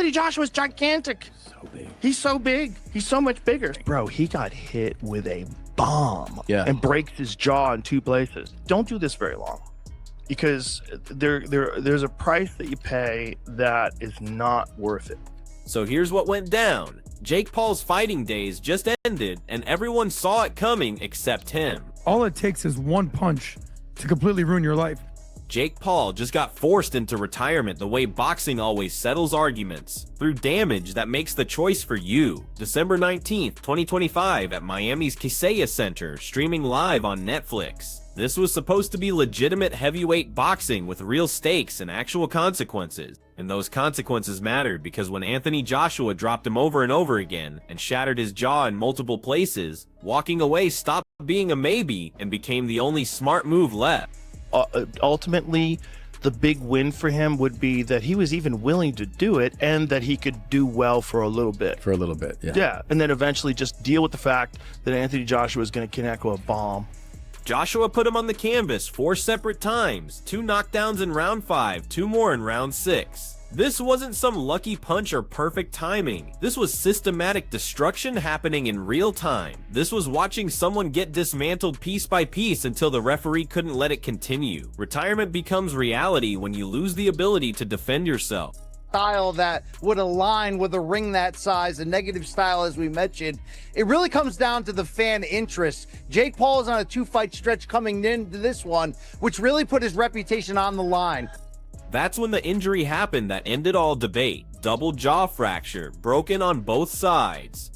Anthony Joshua's gigantic. So big. He's so big. He's so much bigger. Bro, he got hit with a bomb and breaks his jaw in 2 places. Don't do this very long, because there's a price that you pay that is not worth it. So here's what went down. Jake Paul's fighting days just ended, and everyone saw it coming except him. All it takes is one punch to completely ruin your life. Jake Paul just got forced into retirement the way boxing always settles arguments, through damage that makes the choice for you. December 19th, 2025 at Miami's Kaseya Center, streaming live on Netflix. This was supposed to be legitimate heavyweight boxing with real stakes and actual consequences. And those consequences mattered because when Anthony Joshua dropped him over and over again and shattered his jaw in multiple places, walking away stopped being a maybe and became the only smart move left. Ultimately, the big win for him would be that he was even willing to do it, and that he could do well for a little bit. Yeah, and then eventually just deal with the fact that Anthony Joshua is going to connect with a bomb. Joshua put him on the canvas 4 separate times, 2 knockdowns in round 5, 2 more in round 6. This wasn't some lucky punch or perfect timing. This was systematic destruction happening in real time. This was watching someone get dismantled piece by piece until the referee couldn't let it continue. Retirement becomes reality when you lose the ability to defend yourself. Style that would align with a ring that size, a negative style as we mentioned. It really comes down to the fan interest. Jake Paul is on a 2-fight stretch coming into this one, which really put his reputation on the line. That's when the injury happened that ended all debate. Double jaw fracture, broken on both sides.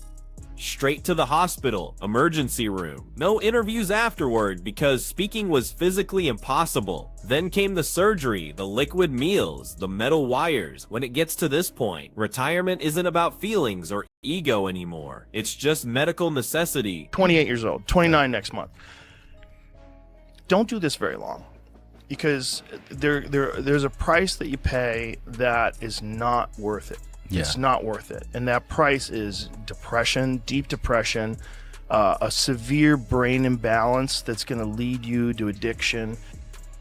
Straight to the hospital, emergency room. No interviews afterward because speaking was physically impossible. Then came the surgery, the liquid meals, the metal wires. When it gets to this point, retirement isn't about feelings or ego anymore. It's just medical necessity. 28 years old, 29 next month. Don't do this very long, because there's a price that you pay that is not worth it. It's not worth it. And that price is depression, deep depression, a severe brain imbalance that's going to lead you to addiction.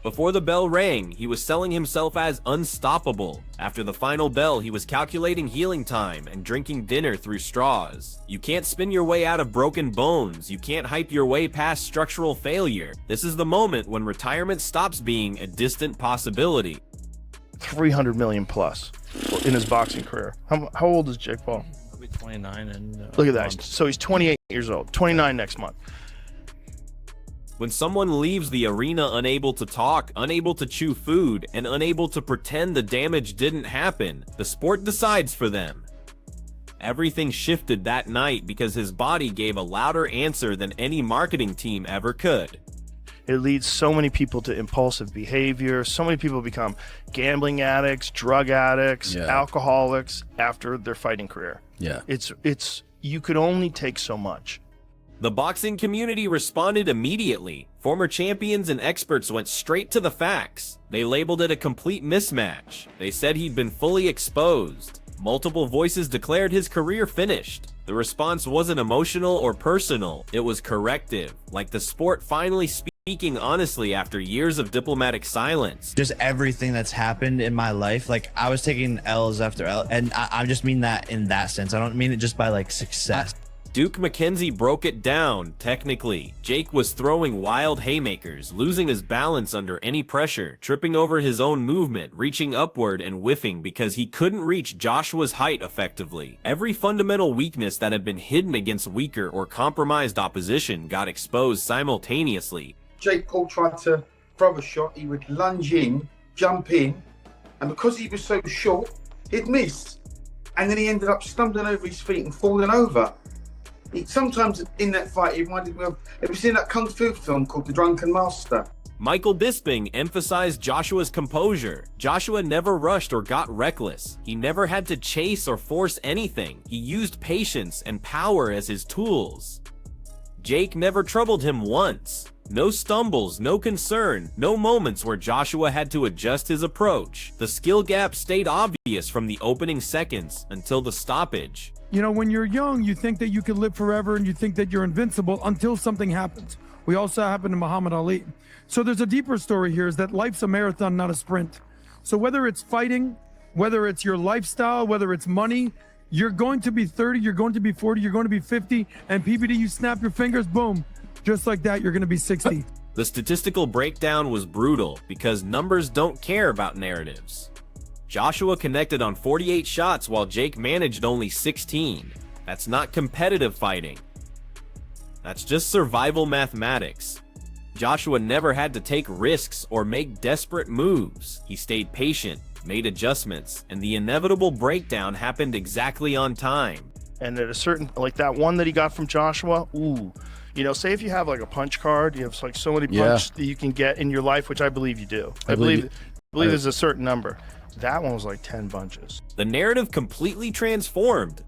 Before the bell rang, he was selling himself as unstoppable. After the final bell, he was calculating healing time and drinking dinner through straws. You can't spin your way out of broken bones. You can't hype your way past structural failure. This is the moment when retirement stops being a distant possibility. 300 million plus in his boxing career. How old is Jake Paul? He'll be 29 and look at that. So he's 28 years old, 29 next month. When someone leaves the arena unable to talk, unable to chew food, and unable to pretend the damage didn't happen, the sport decides for them. Everything shifted that night because his body gave a louder answer than any marketing team ever could. It leads so many people to impulsive behavior. So many people become gambling addicts, drug addicts, alcoholics after their fighting career. It's you could only take so much. The boxing community responded immediately. Former champions and experts went straight to the facts. They labeled it a complete mismatch. They said he'd been fully exposed. Multiple voices declared his career finished. The response wasn't emotional or personal. It was corrective, like the sport finally speaking honestly after years of diplomatic silence. Just everything that's happened in my life, like I was taking L's after L, and I just mean that in that sense. I don't mean it just by like success. Duke McKenzie broke it down, technically. Jake was throwing wild haymakers, losing his balance under any pressure, tripping over his own movement, reaching upward and whiffing because he couldn't reach Joshua's height effectively. Every fundamental weakness that had been hidden against weaker or compromised opposition got exposed simultaneously. Jake Paul tried to throw a shot, he would lunge in, jump in, and because he was so short, he'd miss. And then he ended up stumbling over his feet and falling over. Sometimes in that fight, it reminded me of, have you seen that Kung Fu film called The Drunken Master? Michael Bisping emphasized Joshua's composure. Joshua never rushed or got reckless. He never had to chase or force anything. He used patience and power as his tools. Jake never troubled him once. No stumbles, no concern, no moments where Joshua had to adjust his approach. The skill gap stayed obvious from the opening seconds until the stoppage. You know, when you're young, you think that you can live forever and you think that you're invincible until something happens. We also happened to Muhammad Ali. So there's a deeper story here, is that life's a marathon, not a sprint. So whether it's fighting, whether it's your lifestyle, whether it's money, you're going to be 30, you're going to be 40, you're going to be 50, and PBD, you snap your fingers, boom, just like that, you're going to be 60. The statistical breakdown was brutal because numbers don't care about narratives. Joshua connected on 48 shots while Jake managed only 16. That's not competitive fighting. That's just survival mathematics. Joshua never had to take risks or make desperate moves. He stayed patient, made adjustments, and the inevitable breakdown happened exactly on time. And at a certain, like that one that he got from Joshua, ooh, you know, say if you have like a punch card, you have like so many punches that you can get in your life, which I believe you do. I believe there's a certain number. That one was like 10 bunches. The narrative completely transformed.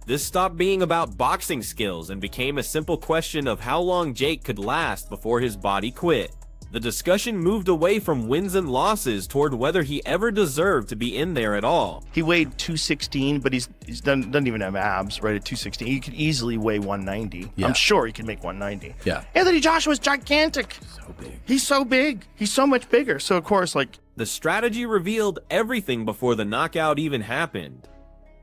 This stopped being about boxing skills and became a simple question of how long Jake could last before his body quit. The discussion moved away from wins and losses toward whether he ever deserved to be in there at all. He weighed 216, but he's doesn't even have abs, right? At 216, he could easily weigh 190. Yeah. I'm sure he could make 190. Yeah. Anthony Joshua's gigantic. So big. He's so big. He's so much bigger. So of course, like, The strategy revealed everything before the knockout even happened.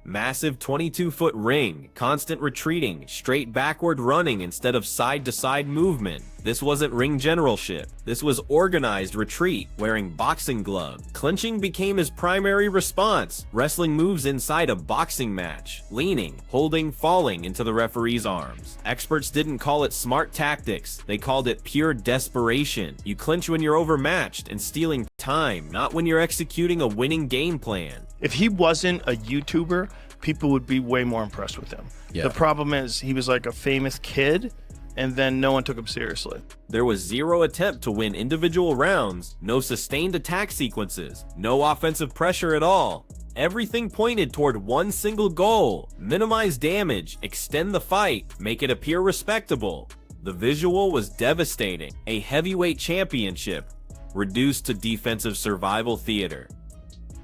Massive 22-foot ring, constant retreating, straight backward running instead of side-to-side movement. This wasn't ring generalship. This was organized retreat, wearing boxing gloves. Clinching became his primary response, wrestling moves inside a boxing match, leaning, holding, falling into the referee's arms. Experts didn't call it smart tactics, they called it pure desperation. You clinch when you're overmatched and stealing time, not when you're executing a winning game plan. if he wasn't a YouTuber, people would be way more impressed with him. Yeah. The problem is he was like a famous kid, and then no one took him seriously. There was zero attempt to win individual rounds, no sustained attack sequences, no offensive pressure at all. Everything pointed toward one single goal: minimize damage, extend the fight, make it appear respectable. The visual was devastating. A heavyweight championship reduced to defensive survival theater.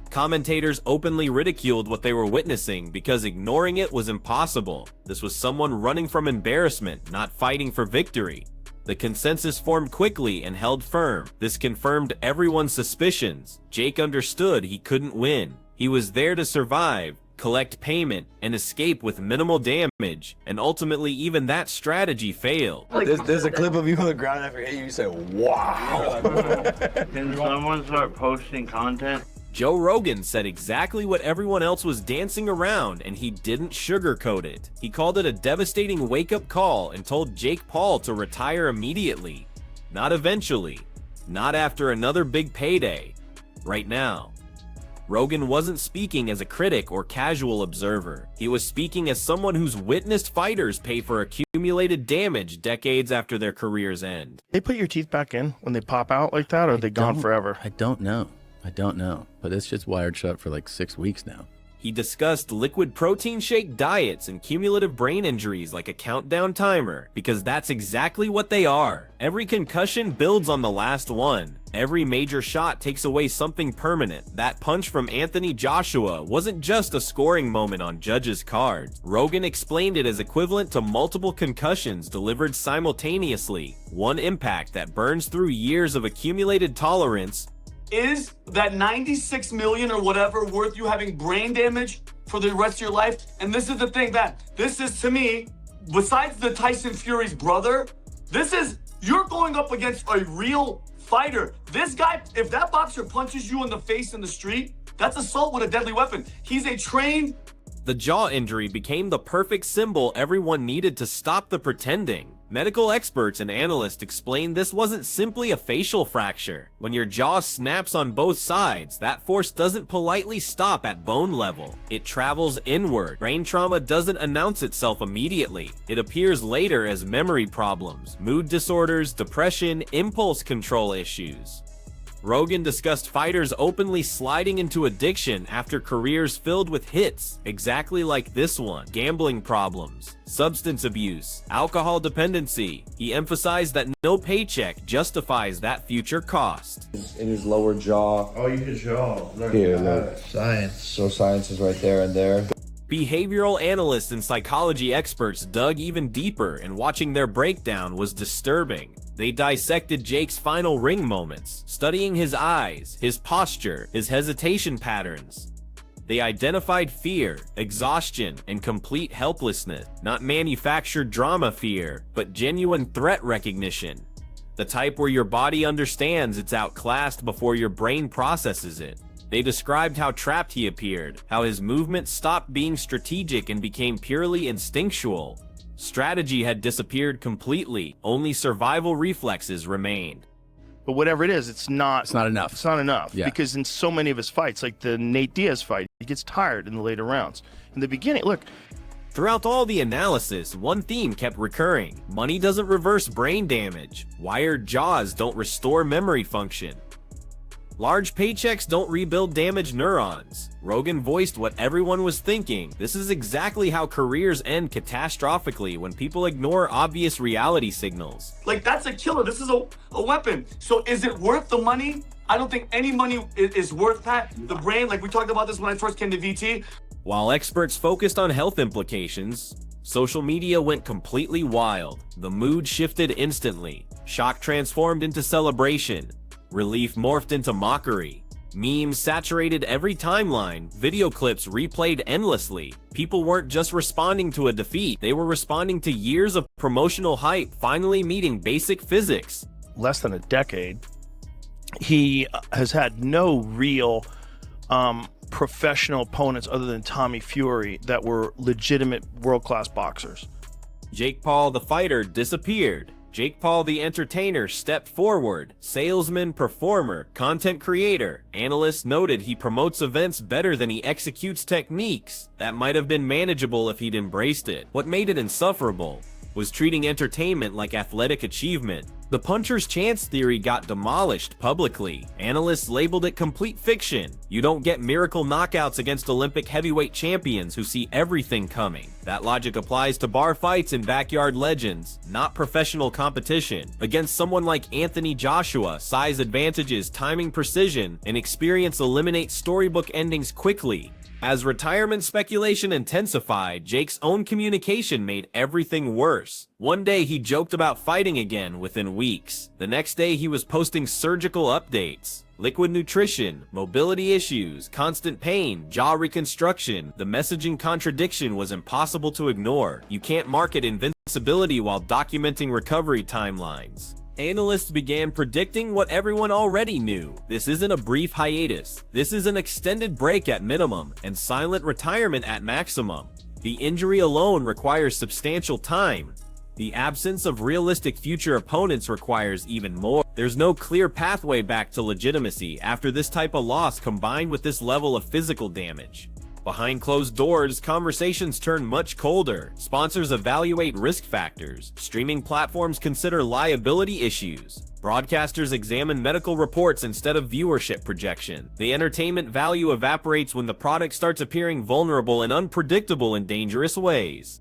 Commentators openly ridiculed what they were witnessing because ignoring it was impossible. This was someone running from embarrassment, not fighting for victory. The consensus formed quickly and held firm. This confirmed everyone's suspicions. Jake understood he couldn't win. He was there to survive, collect payment, and escape with minimal damage, and ultimately even that strategy failed. There's a clip of you on the ground after hitting you say, wow. Can someone start posting content? Joe Rogan said exactly what everyone else was dancing around, and he didn't sugarcoat it. He called it a devastating wake-up call and told Jake Paul to retire immediately. Not eventually. Not after another big payday. Right now. Rogan wasn't speaking as a critic or casual observer. He was speaking as someone who's witnessed fighters pay for accumulated damage decades after their careers end. They put your teeth back in when they pop out like that, or are they gone forever? I don't know. But it's just wired shut for like 6 weeks now. He discussed liquid protein shake diets and cumulative brain injuries like a countdown timer, because that's exactly what they are. Every concussion builds on the last one. Every major shot takes away something permanent. That punch from Anthony Joshua wasn't just a scoring moment on judges' cards. Rogan explained it as equivalent to multiple concussions delivered simultaneously. One impact that burns through years of accumulated tolerance. Is that 96 million or whatever worth you having brain damage for the rest of your life? And this is the thing, that this is, to me, besides the Tyson Fury's brother, this is, you're going up against a real fighter. This guy, if that boxer punches you in the face in the street, that's assault with a deadly weapon. He's a trained... The jaw injury became the perfect symbol everyone needed to stop the pretending. Medical experts and analysts explained this wasn't simply a facial fracture. When your jaw snaps on both sides, that force doesn't politely stop at bone level. It travels inward. Brain trauma doesn't announce itself immediately. It appears later as memory problems, mood disorders, depression, impulse control issues. Rogan discussed fighters openly sliding into addiction after careers filled with hits, exactly like this one: gambling problems, substance abuse, alcohol dependency. He emphasized that no paycheck justifies that future cost. In his lower jaw. Oh, you can show. Here, look. Science. So science is right there and there. Behavioral analysts and psychology experts dug even deeper, and watching their breakdown was disturbing. They dissected Jake's final ring moments, studying his eyes, his posture, his hesitation patterns. They identified fear, exhaustion, and complete helplessness, not manufactured drama fear, but genuine threat recognition. The type where your body understands it's outclassed before your brain processes it. They described how trapped he appeared, how his movements stopped being strategic and became purely instinctual. Strategy had disappeared completely, only survival reflexes remained. But whatever it is, it's not enough. It's not enough. Yeah. Because in so many of his fights, like the Nate Diaz fight, he gets tired in the later rounds. In the beginning, look. Throughout all the analysis, one theme kept recurring. Money doesn't reverse brain damage. Wired jaws don't restore memory function. Large paychecks don't rebuild damaged neurons. Rogan voiced what everyone was thinking. This is exactly how careers end catastrophically when people ignore obvious reality signals. Like, that's a killer. This is a weapon. So is it worth the money? I don't think any money is worth that. The brain, like we talked about this when I first came to VT. While experts focused on health implications, social media went completely wild. The mood shifted instantly. Shock transformed into celebration. Relief morphed into mockery. Memes saturated every timeline. Video clips replayed endlessly. People weren't just responding to a defeat, they were responding to years of promotional hype finally meeting basic physics. Less than a decade, he has had no real professional opponents other than Tommy Fury that were legitimate world-class boxers. Jake Paul the fighter disappeared. Jake Paul the entertainer stepped forward. Salesman, performer, content creator. Analysts noted he promotes events better than he executes techniques. That might have been manageable if he'd embraced it. What made it insufferable was treating entertainment like athletic achievement. The puncher's chance theory got demolished publicly. Analysts labeled it complete fiction. You don't get miracle knockouts against Olympic heavyweight champions who see everything coming. That logic applies to bar fights and backyard legends, not professional competition. Against someone like Anthony Joshua, size advantages, timing precision, and experience eliminate storybook endings quickly. As retirement speculation intensified, Jake's own communication made everything worse. One day he joked about fighting again within weeks. The next day he was posting surgical updates. Liquid nutrition, mobility issues, constant pain, jaw reconstruction. The messaging contradiction was impossible to ignore. You can't market invincibility while documenting recovery timelines. Analysts began predicting what everyone already knew. This isn't a brief hiatus. This is an extended break at minimum and silent retirement at maximum. The injury alone requires substantial time. The absence of realistic future opponents requires even more. There's no clear pathway back to legitimacy after this type of loss combined with this level of physical damage. Behind closed doors, conversations turn much colder. Sponsors evaluate risk factors. Streaming platforms consider liability issues. Broadcasters examine medical reports instead of viewership projection. The entertainment value evaporates when the product starts appearing vulnerable and unpredictable in dangerous ways.